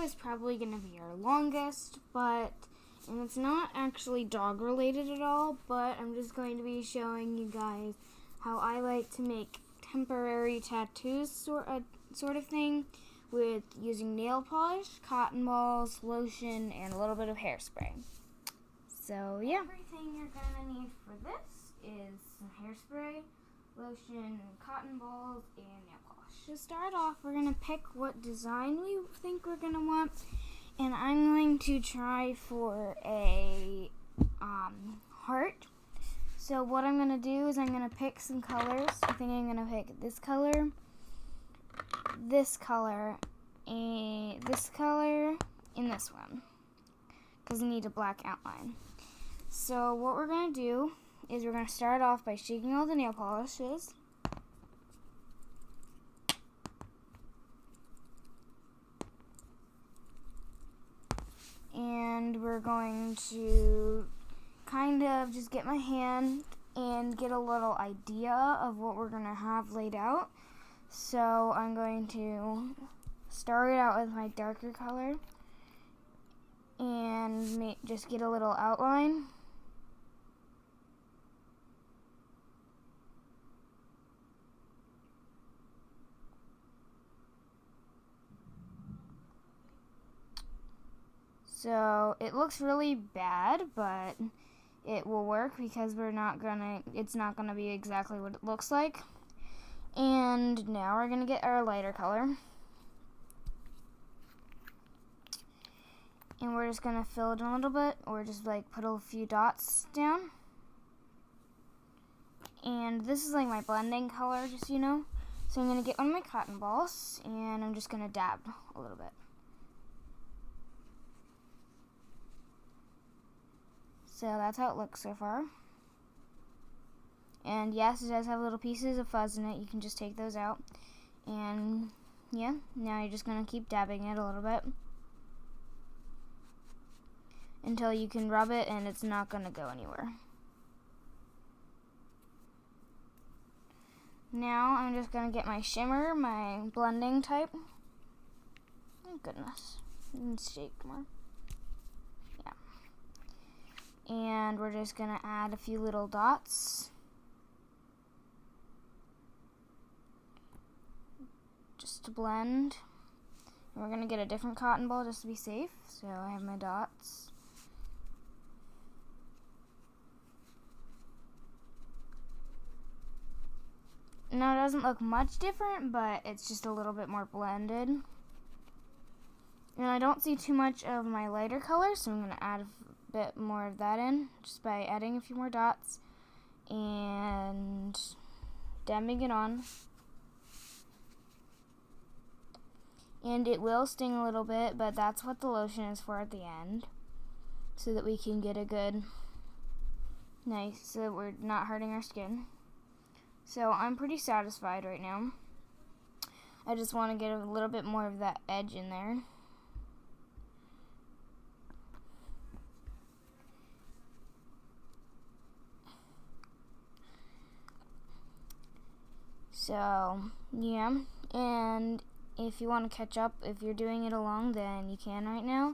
is probably going to be our longest, and it's not actually dog related at all, but I'm just going to be showing you guys how I like to make temporary tattoos sort of thing with using nail polish, cotton balls, lotion, and a little bit of hairspray. So yeah. Everything you're going to need for this is some hairspray, lotion, cotton balls, and nail polish. To start off, we're going to pick what design we think we're going to want, and I'm going to try for a heart. So what I'm going to do is I'm going to pick some colors. I think I'm going to pick this color, and this color, and this one, because I need a black outline. So what we're going to do is we're going to start off by shaking all the nail polishes. And we're going to kind of just get my hand and get a little idea of what we're going to have laid out. So I'm going to start it out with my darker color and just get a little outline. So it looks really bad, but it will work because it's not gonna be exactly what it looks like. And now we're gonna get our lighter color. And we're just gonna fill it in a little bit, or just like put a few dots down. And this is like my blending color, just so you know. So I'm gonna get one of my cotton balls, and I'm just gonna dab a little bit. So that's how it looks so far. And yes, it does have little pieces of fuzz in it. You can just take those out. And yeah, now you're just going to keep dabbing it a little bit until you can rub it and it's not going to go anywhere. Now I'm just going to get my shimmer, my blending type. Oh goodness, it's shake more. And we're just going to add a few little dots. Just to blend. And we're going to get a different cotton ball just to be safe. So I have my dots. Now it doesn't look much different, but it's just a little bit more blended. And I don't see too much of my lighter color, so I'm going to add a bit more of that in just by adding a few more dots and dabbing it on. And it will sting a little bit, but that's what the lotion is for at the end, so that we can get a good so that we're not hurting our skin. So I'm pretty satisfied right now. I just want to get a little bit more of that edge in there. So, yeah, and if you want to catch up, if you're doing it along, then you can right now,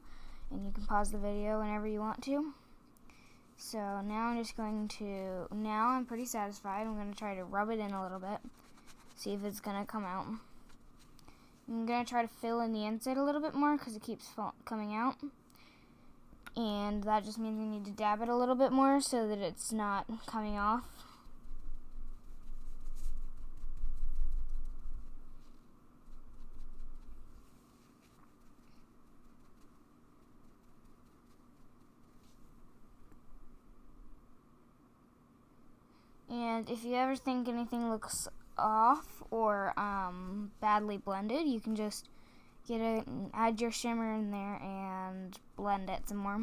and you can pause the video whenever you want to. So now I'm pretty satisfied. I'm going to try to rub it in a little bit, see if it's going to come out. I'm going to try to fill in the inside a little bit more because it keeps coming out. And that just means I need to dab it a little bit more so that it's not coming off. And if you ever think anything looks off or badly blended, you can just add your shimmer in there and blend it some more.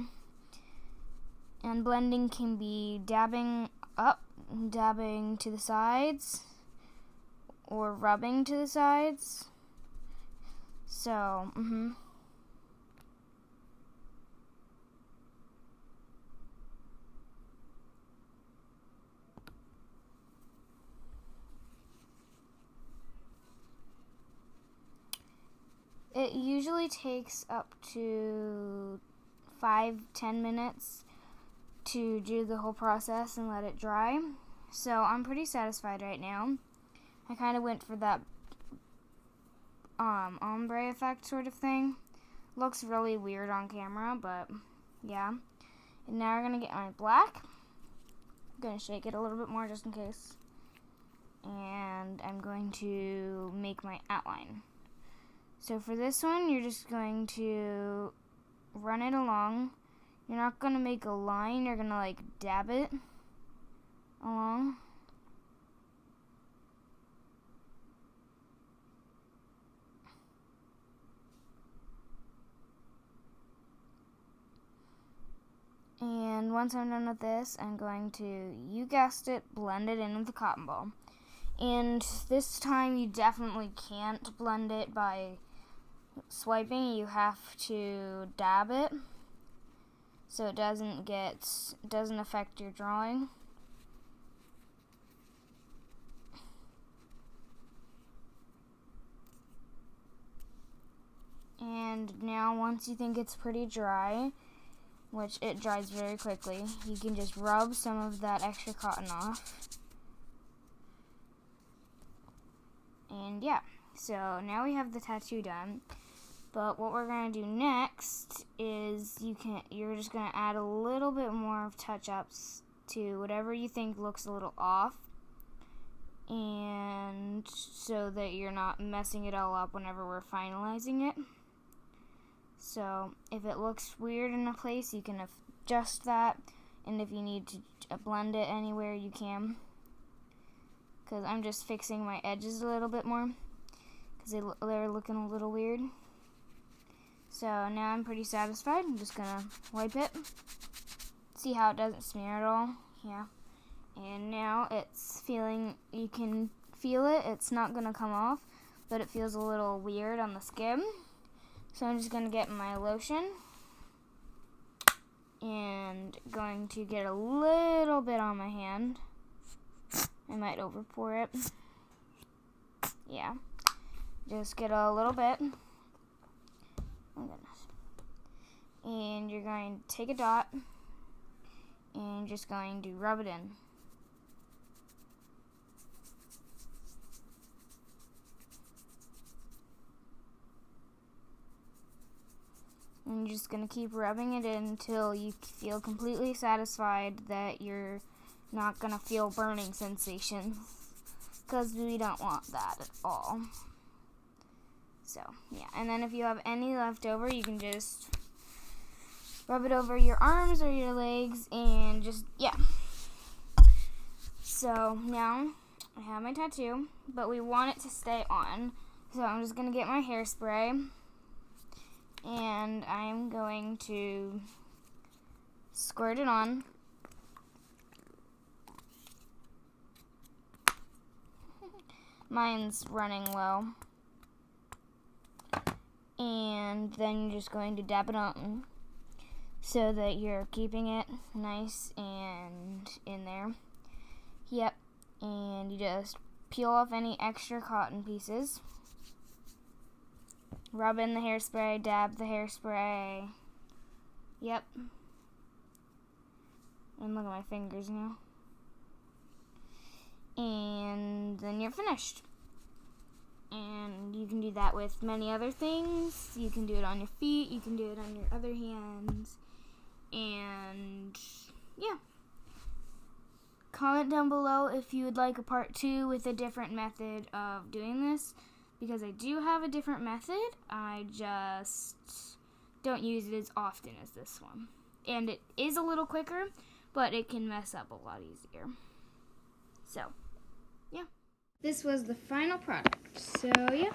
And blending can be dabbing up, dabbing to the sides, or rubbing to the sides. So, It usually takes up to 5-10 minutes to do the whole process and let it dry. So I'm pretty satisfied right now. I kind of went for that ombre effect sort of thing. Looks really weird on camera, but yeah. And now we're going to get my black. I'm going to shake it a little bit more just in case. And I'm going to make my outline. So for this one, you're just going to run it along. You're not going to make a line, you're going to like dab it along. And once I'm done with this, I'm going to, you guessed it, blend it in with the cotton ball. And this time you definitely can't blend it by swiping. You have to dab it so it doesn't affect your drawing. And now once you think it's pretty dry, which it dries very quickly, you can just rub some of that extra cotton off. And yeah, so now we have the tattoo done. But what we're going to do next is you're just going to add a little bit more of touch-ups to whatever you think looks a little off. And so that you're not messing it all up whenever we're finalizing it. So if it looks weird in a place, you can adjust that. And if you need to blend it anywhere, you can. Because I'm just fixing my edges a little bit more. Because they're looking a little weird. So now I'm pretty satisfied. I'm just going to wipe it. See how it doesn't smear at all. Yeah. And now it's you can feel it. It's not going to come off. But it feels a little weird on the skin. So I'm just going to get my lotion. And going to get a little bit on my hand. I might overpour it. Yeah. Just get a little bit. Oh goodness. And you're going to take a dot and just going to rub it in. And you're just going to keep rubbing it in until you feel completely satisfied that you're not going to feel burning sensations, because we don't want that at all. So, yeah. And then if you have any left over, you can just rub it over your arms or your legs and just, yeah. So, now I have my tattoo, but we want it to stay on. So, I'm just going to get my hairspray, and I'm going to squirt it on. Mine's running low. And then you're just going to dab it on so that you're keeping it nice and in there. Yep. And you just peel off any extra cotton pieces. Rub in the hairspray, dab the hairspray. Yep. And look at my fingers now. And then you're finished. And you can do that with many other things. You can do it on your feet. You can do it on your other hands. And yeah. Comment down below if you would like a part 2 with a different method of doing this. Because I do have a different method. I just don't use it as often as this one. And it is a little quicker, but it can mess up a lot easier. So, yeah. This was the final product. So, yeah.